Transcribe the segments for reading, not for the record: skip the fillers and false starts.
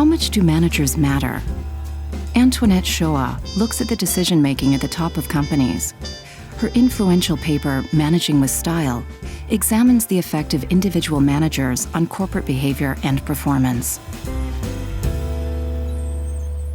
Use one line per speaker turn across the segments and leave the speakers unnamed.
How much do managers matter? Antoinette Schoar looks at the decision-making at the top of companies. Her influential paper, Managing with Style, examines the effect of individual managers on corporate behavior and performance.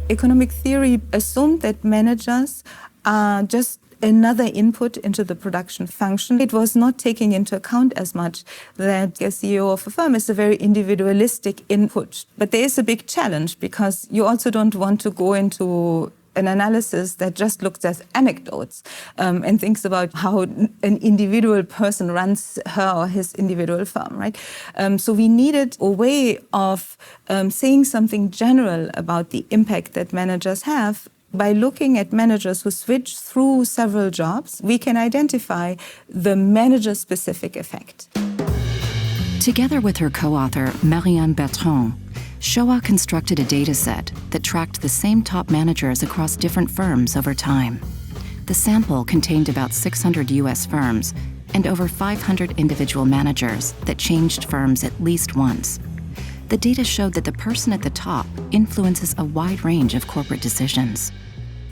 Economic theory assumed that managers are just another input into the production function. It was not taking into account as much that a CEO of a firm is a very individualistic input. But there is a big challenge because you also don't want to go into an analysis that just looks at anecdotes and thinks about how an individual person runs her or his individual firm, right? So we needed a way of saying something general about the impact that managers have. By looking at managers who switch through several jobs, we can identify the manager-specific effect.
Together with her co-author, Marianne Bertrand, Schoar constructed a data set that tracked the same top managers across different firms over time. The sample contained about 600 US firms and over 500 individual managers that changed firms at least once. The data showed that the person at the top influences a wide range of corporate decisions.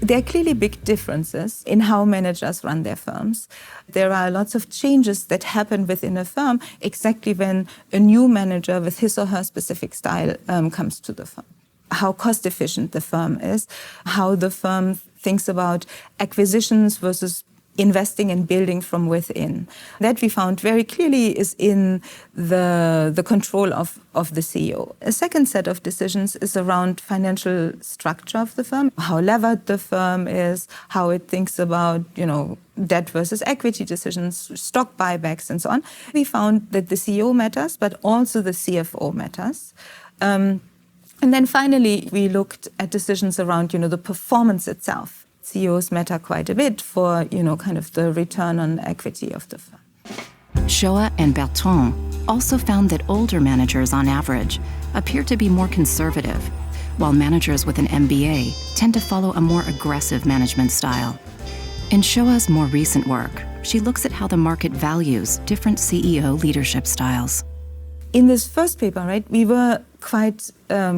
There are clearly big differences in how managers run their firms. There are lots of changes that happen within a firm exactly when a new manager with his or her specific style comes to the firm. How cost efficient the firm is, how the firm thinks about acquisitions versus investing and building from within. That we found very clearly is in the control of the CEO. A second set of decisions is around financial structure of the firm, how levered the firm is, how it thinks about, debt versus equity decisions, stock buybacks, and so on. We found that the CEO matters, but also the CFO matters. And then finally, we looked at decisions around, the performance itself. CEOs matter quite a bit for, kind of the return on equity of the firm.
Schoar and Bertrand also found that older managers, on average, appear to be more conservative, while managers with an MBA tend to follow a more aggressive management style. In Schoar's more recent work, she looks at how the market values different CEO leadership styles.
In this first paper, right, we were quite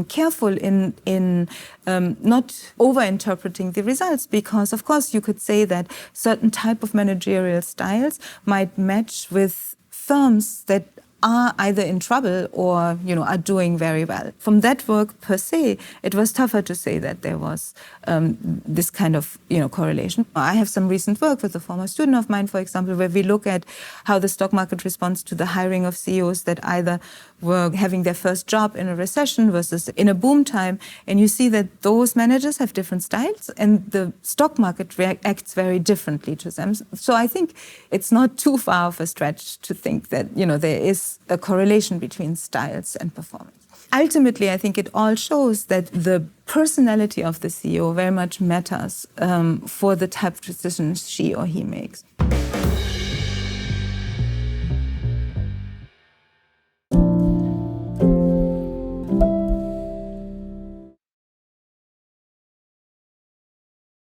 careful in not over-interpreting the results because, of course, you could say that certain type of managerial styles might match with firms that are either in trouble or, are doing very well. From that work per se, it was tougher to say that there was this kind of, correlation. I have some recent work with a former student of mine, for example, where we look at how the stock market responds to the hiring of CEOs that either were having their first job in a recession versus in a boom time. And you see that those managers have different styles and the stock market reacts very differently to them. So I think it's not too far of a stretch to think that, there is a correlation between styles and performance. Ultimately, I think it all shows that the personality of the CEO very much matters for the type of decisions she or he makes.